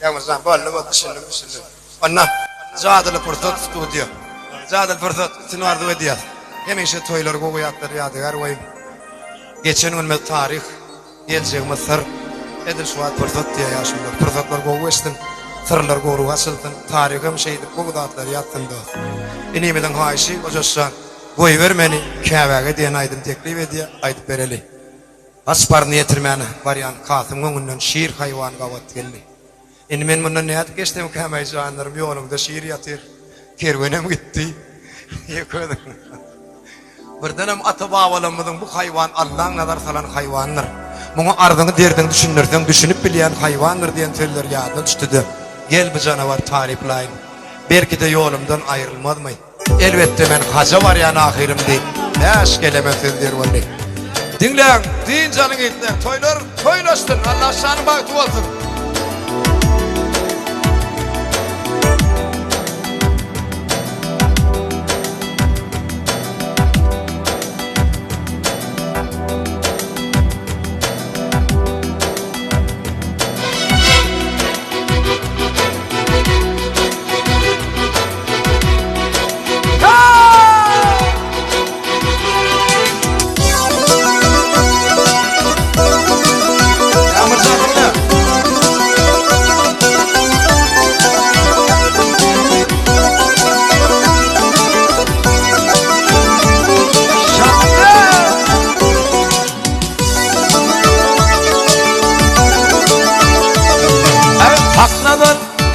Yağmurdan ballı bak düşündüm. Ondan Zadıl Fırsat stüdyo. Zadıl Fırsat sinvardı ve diyaz. Hemen şu toylar koyatlar yadigar koyayım. Geçen gün tarih, gelecek Mısır. Edil şu an Fırsat diye yaşıyorlar. Fırsatlar koyuyorsun. Sırlar koru asıltın. Tarihim şeydir. Bu dağıtlar yattında. İnimeden haişi hocasından. Koy vermeni. Kâvâge diyen aydın teklif ediyor. Aydıp vereli. Aspar niyetirmeni. Varyan Kasım'ın günden şiir hayvan kavat geldi. İni men bundan niyat geçtim kâmây canlarım. Yolumda şiir yatır. Kervenem gitti. Yıkıdım. Birdenem atı bağlamadın bu hayvan Allah'ın nazar salan hayvanlar. Bunu ardını derdin düşünürsen düşünüp bilen hayvanlar diyen söyler yadına düştü. Gel bu canavar tariflayın. Belki de yolumdan ayrılmadım. Elbette ben haca var yani ahirim değil. Yaş gelemez sözler vallahi. Dinleyin, din canın gittin. Toylar toylaştın. Allah şanı baktı olsun.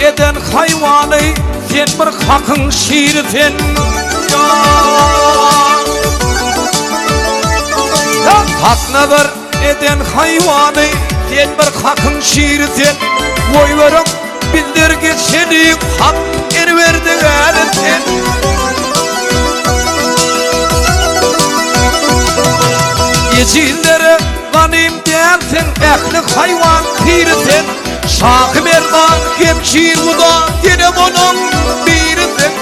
Eden hayvanı sen bir hakın şiirisin hak nazar eden hayvanı sen bir hakın şiirisin oy verip bildir geçeni hak er verdi gayretin yecillere ganim dersin ehli hayvan pirisin Şakı Merdan hemşir uda yine bunun birisin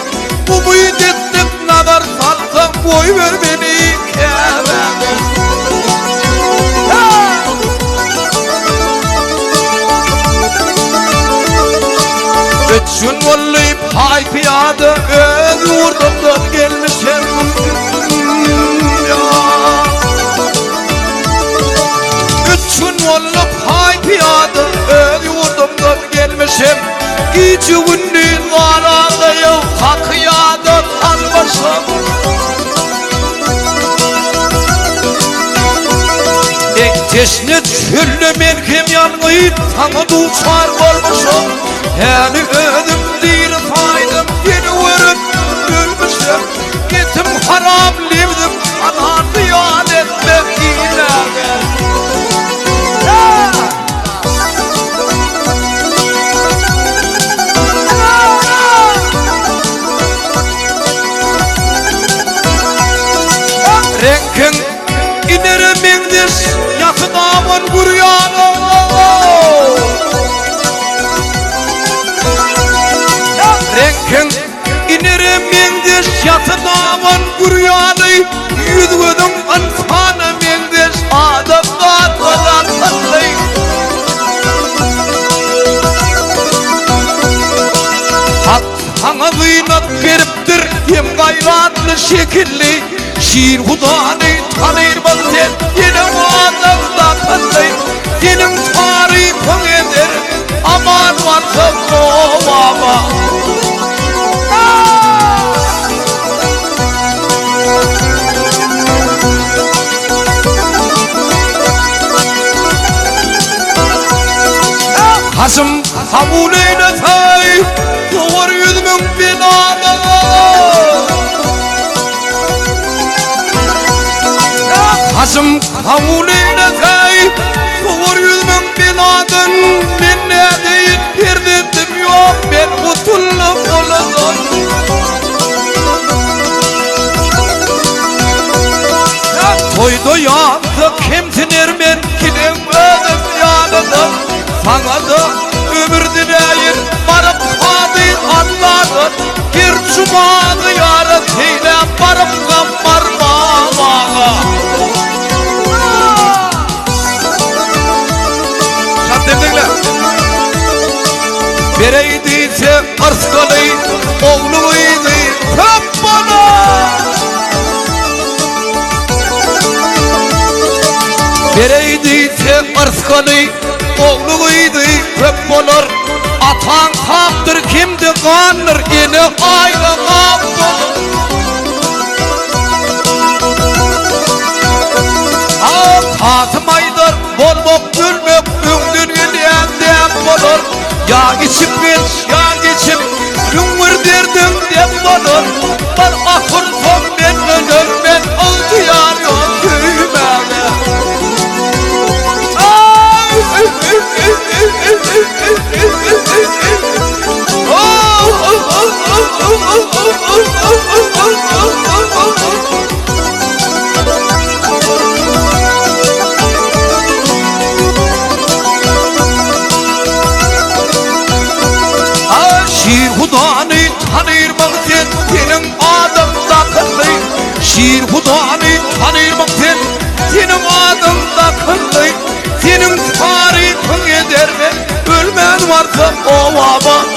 Bu büyüdettik nazar salsam boy ver beni keveme Üçün vollayıp hay piyade öz yurdumdan gelmişim Üçün vollayıp hay piyade öz yurdumdan gelmişim Gece gündüz varadayım hak yadı tanımışım Ekteşine çüllü melkem yanmayı sana duçar olmuşum Yani ödüm değil faydım yeni vırıp gülmüşüm Gittim haram livdim anandı yad etmem ilerler Renkin inere mendiş yatı damın kuryanı Renkin inere mendiş yatı damın kuryanı Yüzgüdüm anfana mendiş adamdan olanlı Hak sana kıynat veriptir hem gayratlı şekilli Şiir hudanı tanırmaz sen yine bu adamda tanıyın Senin tarifin eder aman varsa kovama Kasım kabul eylesey doğru yüzümün binada Kasım kabul eylesey doğru yüzümün binadın Ben ne değil bir dedim yok ben mutluluk olasın Toyda yandı kimsinir men gidem ödüm yanıdım Sana da ömür dileyin varıp kadı anladın Bir cumadı yaratıyla varıp kammar bağlağa Bereydiyse ırskalı oğluydu köp bolar. Bereydiyse ırskalı oğluydu köp bolar. Atan kaptır kimdi kanır yine ayrı kaptır. Tatmaydır bolmok gülmek ündür gülyen dem bolur. Ya geçip geç ya geçip güngür derdim dem bolur. Ben akıl son ben ölür ben oldu yar yok düğmeli. Şir Hudanı tanırmak sen senin adında kıllı. Şir Hudanı tanırmak sen senin adında kıllı. Senin tarihin eder mi ölmen varsa o baba.